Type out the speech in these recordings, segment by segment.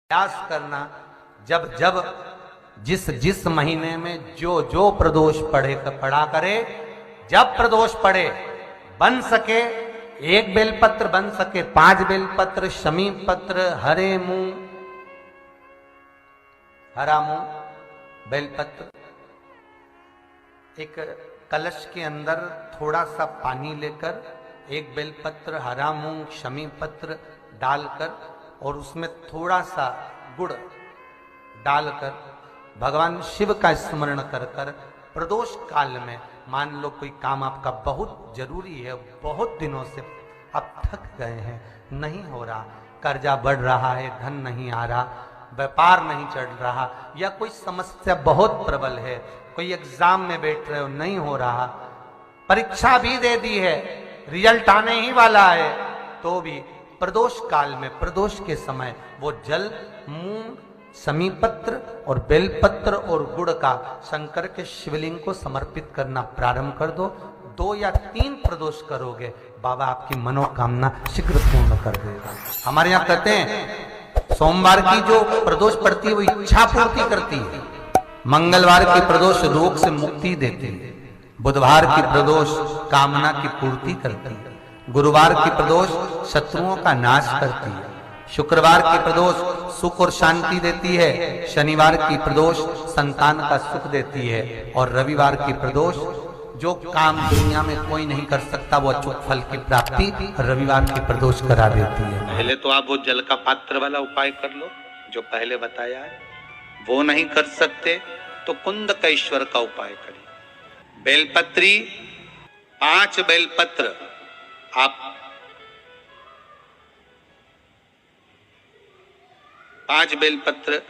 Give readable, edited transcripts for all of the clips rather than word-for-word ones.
प्रयास करना, जब जब जिस जिस महीने में जो जो प्रदोष पढ़ा करे, जब प्रदोष पढ़े बन सके 1 बेलपत्र, बन सके 5 बेलपत्र, शमी पत्र, हरे मुंह, हरा मुंह बेलपत्र, एक कलश के अंदर थोड़ा सा पानी लेकर 1 बेलपत्र, हरा मूंग, शमी पत्र डालकर और उसमें थोड़ा सा गुड़ डालकर भगवान शिव का स्मरण कर कर प्रदोष काल में, मान लो कोई काम आपका बहुत जरूरी है, बहुत दिनों से आप थक गए हैं, नहीं हो रहा, कर्जा बढ़ रहा है, धन नहीं आ रहा, व्यापार नहीं चढ़ रहा, या कोई समस्या बहुत प्रबल है, कोई एग्जाम में बैठ रहे हो नहीं हो रहा, परीक्षा भी दे दी है, रिजल्ट आने ही वाला है, तो भी प्रदोष काल में, प्रदोष के समय वो जल, मूंग, शमी पत्र और बेलपत्र और गुड़ का शंकर के शिवलिंग को समर्पित करना प्रारंभ कर दो। 2 या 3 प्रदोष करोगे, बाबा आपकी मनोकामना शीघ्र पूर्ण कर देगा। हमारे यहाँ कहते हैं सोमवार की जो प्रदोष पड़ती है वो इच्छा पूर्ति करती है, मंगलवार की प्रदोष रोग से मुक्ति देती है, बुधवार की प्रदोष कामना की पूर्ति करती है, गुरुवार की प्रदोष शत्रुओं का नाश करती है, शुक्रवार की प्रदोष सुख और शांति देती है, शनिवार की प्रदोष संतान का सुख देती है, और रविवार की प्रदोष जो काम दुनिया में कोई नहीं कर सकता वो अचूक फल की प्राप्ति रविवार की प्रदोष करा देती है। पहले तो आप वो जल का पात्र वाला उपाय कर लो जो पहले बताया है, वो नहीं कर सकते तो कुंदकेश्वर का उपाय करिए। बेलपत्री 5 बेलपत्र आप 5 बेलपत्र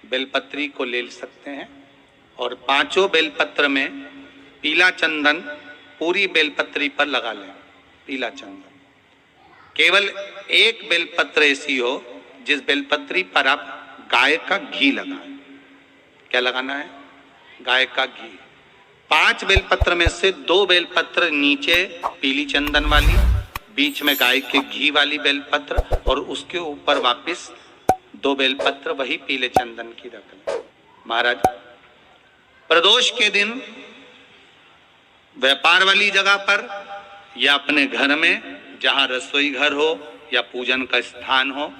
बेलपत्री को ले सकते हैं और 5 बेलपत्र में पीला चंदन पूरी बेलपत्री पर लगा लें। पीला चंदन केवल 1 बेलपत्र ऐसी हो जिस बेलपत्री पर आप गाय का घी लगाएं। क्या लगाना है? गाय का घी। 5 बेलपत्र में से 2 बेलपत्र नीचे पीली चंदन वाली, बीच में गाय के घी वाली बेलपत्र, और उसके ऊपर वापस 2 बेलपत्र वही पीले चंदन की रख लें। महाराज, प्रदोष के दिन व्यापार वाली जगह पर या अपने घर में जहां रसोई घर हो या पूजन का स्थान हो,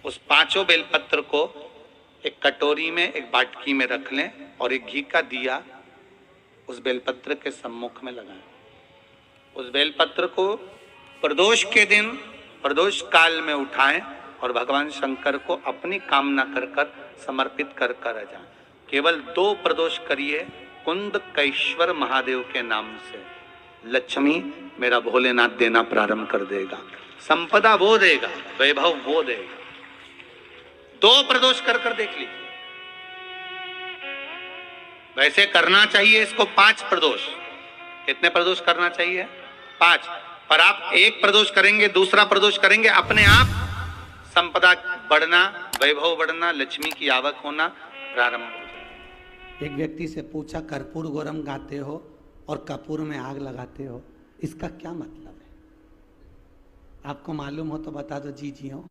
उस 5 बेलपत्र को एक कटोरी में, एक बाटकी में रख लें और एक घी का दिया उस बेलपत्र के सम्मुख में लगाएं। उस बेलपत्र को प्रदोष के दिन, प्रदोष काल में उठाएं और भगवान शंकर को अपनी कामना कर कर समर्पित कर कर आ जाएं। केवल 2 प्रदोष करिए कुंदकेश्वर महादेव के नाम से। लक्ष्मी मेरा भोलेनाथ देना प्रारंभ कर देगा, संपदा वो देगा, वैभव वो देगा। 2 प्रदोष कर कर देख लीजिए। वैसे करना चाहिए इसको 5 प्रदोष। कितने प्रदोष करना चाहिए? 5। पर आप 1 प्रदोष करेंगे, दूसरा प्रदोष करेंगे, अपने आप संपदा बढ़ना, वैभव बढ़ना, लक्ष्मी की आवक होना प्रारंभ हो जाए। एक व्यक्ति से पूछा, कर्पूर गौरम गाते हो और कपूर में आग लगाते हो, इसका क्या मतलब है? आपको मालूम हो तो बता दो। जी जी हो।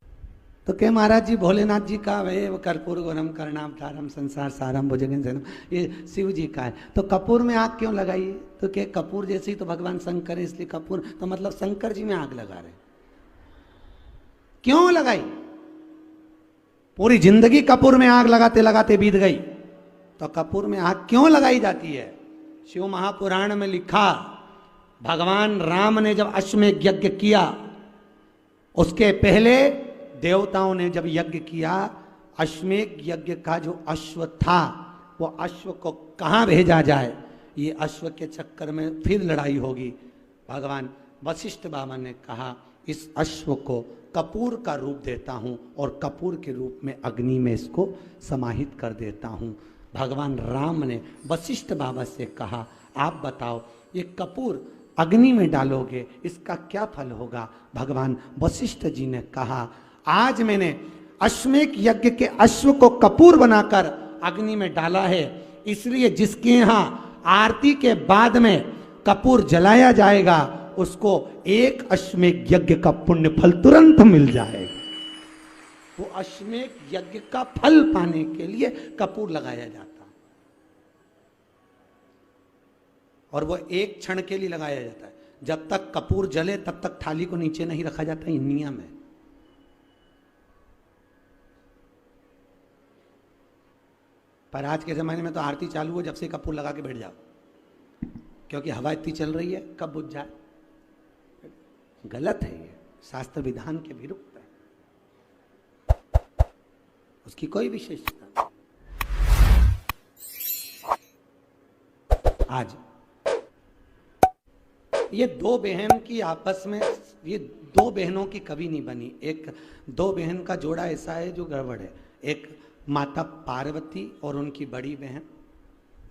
तो कहे महाराज जी भोलेनाथ जी का है, वो कर्पूर गौरम करणाम तारम संसार सारम भुजगन सनम, ये शिव जी का है। तो कपूर में आग क्यों लगाई? तो कहे कपूर जैसे ही तो भगवान शंकर है, इसलिए कपूर, तो मतलब शंकर जी में आग लगा रहे। क्यों लगाई? पूरी जिंदगी कपूर में आग लगाते लगाते बीत गई, तो कपूर में आग क्यों लगाई जाती है? शिव महापुराण में लिखा, भगवान राम ने जब अश्वमेध यज्ञ किया, उसके पहले देवताओं ने जब यज्ञ किया, अश्वमेध यज्ञ का जो अश्व था, वो अश्व को कहाँ भेजा जाए, ये अश्व के चक्कर में फिर लड़ाई होगी। भगवान वशिष्ठ बाबा ने कहा, इस अश्व को कपूर का रूप देता हूँ और कपूर के रूप में अग्नि में इसको समाहित कर देता हूँ। भगवान राम ने वशिष्ठ बाबा से कहा, आप बताओ ये कपूर अग्नि में डालोगे, इसका क्या फल होगा? भगवान वशिष्ठ जी ने कहा, आज मैंने अश्वमेध यज्ञ के अश्व को कपूर बनाकर अग्नि में डाला है, इसलिए जिसके यहाँ आरती के बाद में कपूर जलाया जाएगा, उसको 1 अश्वमेध यज्ञ का पुण्य फल तुरंत मिल जाएगा। वो अश्वमेध यज्ञ का फल पाने के लिए कपूर लगाया जाता, और वो एक क्षण के लिए लगाया जाता है। जब तक कपूर जले तब तक थाली को नीचे नहीं रखा जाता, ये नियम है। पर आज के जमाने में तो आरती चालू हो जब से कपूर लगा के बैठ जाओ, क्योंकि हवा इतनी चल रही है, कब बुझ जाए। गलत है, ये शास्त्र विधान के विरुद्ध है, उसकी कोई विशेषता नहीं। आज ये दो बहन की आपस में, ये दो बहनों की कभी नहीं बनी। एक दो बहन का जोड़ा ऐसा है जो गड़बड़ है। एक माता पार्वती और उनकी बड़ी बहन,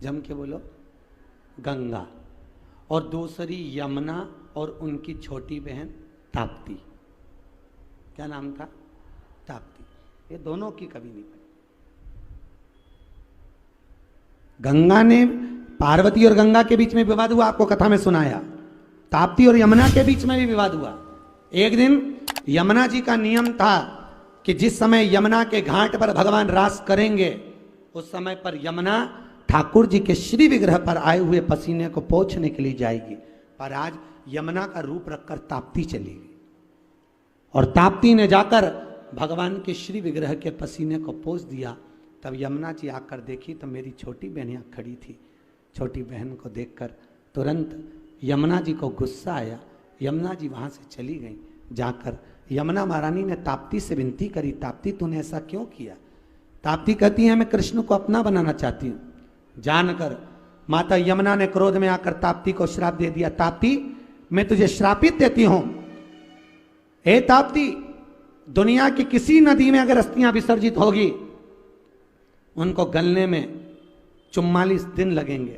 जम के बोलो, गंगा, और दूसरी यमुना और उनकी छोटी बहन ताप्ती। क्या नाम था? ताप्ती। ये दोनों की कभी नहीं बनी। गंगा ने, पार्वती और गंगा के बीच में विवाद हुआ, आपको कथा में सुनाया। ताप्ती और यमुना के बीच में भी विवाद हुआ। एक दिन यमुना जी का नियम था कि जिस समय यमुना के घाट पर भगवान रास करेंगे, उस समय पर यमुना ठाकुर जी के श्री विग्रह पर आए हुए पसीने को पोंछने के लिए जाएगी। पर आज यमुना का रूप रखकर ताप्ती चली गई, और ताप्ती ने जाकर भगवान के श्री विग्रह के पसीने को पोंछ दिया। तब यमुना जी आकर देखी तो मेरी छोटी बहन यहाँ खड़ी थी। छोटी बहन को देखकर तुरंत यमुना जी को गुस्सा आया। यमुना जी वहाँ से चली गई। जाकर यमुना महारानी ने ताप्ती से विनती करी, ताप्ती तूने ऐसा क्यों किया? ताप्ती कहती है मैं कृष्ण को अपना बनाना चाहती हूँ। जानकर माता यमुना ने क्रोध में आकर ताप्ती को श्राप दे दिया। ताप्ती, मैं तुझे श्रापित देती हूं। हे ताप्ती, दुनिया की किसी नदी में अगर अस्थियां विसर्जित होगी, उनको गलने में 44 दिन लगेंगे,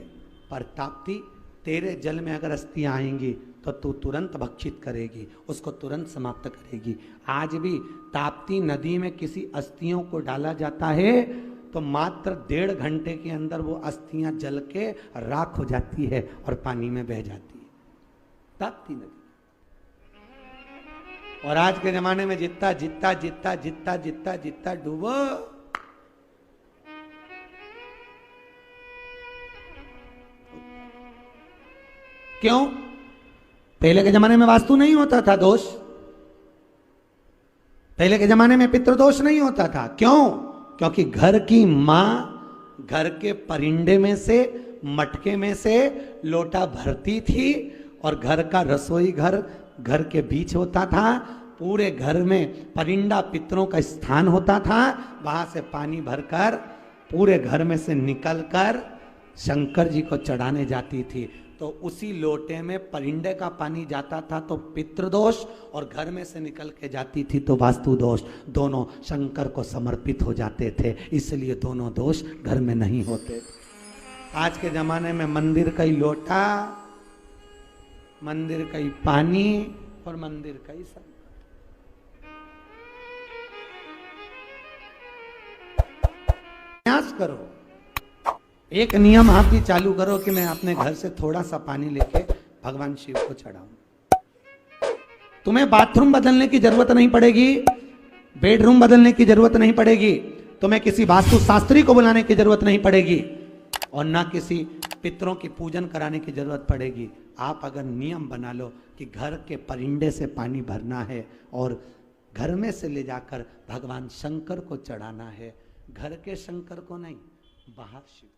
पर ताप्ती तेरे जल में अगर अस्थियां आएंगी तो तू तुरंत भक्षित करेगी, उसको तुरंत समाप्त करेगी। आज भी ताप्ती नदी में किसी अस्थियों को डाला जाता है तो मात्र 1.5 घंटे के अंदर वो अस्थियां जल के राख हो जाती है और पानी में बह जाती है, ताप्ती नदी। और आज के जमाने में जितना जितना जितना जितना जितना जितना डूबो, क्यों? पहले के जमाने में वास्तु नहीं होता था दोष, पहले के जमाने में पितृदोष नहीं होता था। क्यों? क्योंकि घर की मां घर के परिंदे में से, मटके में से लोटा भरती थी, और घर का रसोई घर घर के बीच होता था। पूरे घर में परिंदा पितरों का स्थान होता था। वहां से पानी भरकर पूरे घर में से निकलकर शंकर जी को चढ़ाने जाती थी। तो उसी लोटे में परिंदे का पानी जाता था तो पितृदोष, और घर में से निकल के जाती थी तो वास्तु दोष। दोनों शंकर को समर्पित हो जाते थे, इसलिए दोनों दोष घर में नहीं होते। आज के जमाने में मंदिर का ही लोटा, मंदिर का ही पानी और मंदिर का ही सब। प्रयास करो, एक नियम आप भी चालू करो कि मैं अपने घर से थोड़ा सा पानी लेके भगवान शिव को चढ़ाऊं। तुम्हें बाथरूम बदलने की जरूरत नहीं पड़ेगी, बेडरूम बदलने की जरूरत नहीं पड़ेगी, तुम्हें किसी वास्तु शास्त्री को बुलाने की जरूरत नहीं पड़ेगी, और ना किसी पितरों की पूजन कराने की जरूरत पड़ेगी। आप अगर नियम बना लो कि घर के परिंदे से पानी भरना है और घर में से ले जाकर भगवान शंकर को चढ़ाना है, घर के शंकर को नहीं, बाहर शिव।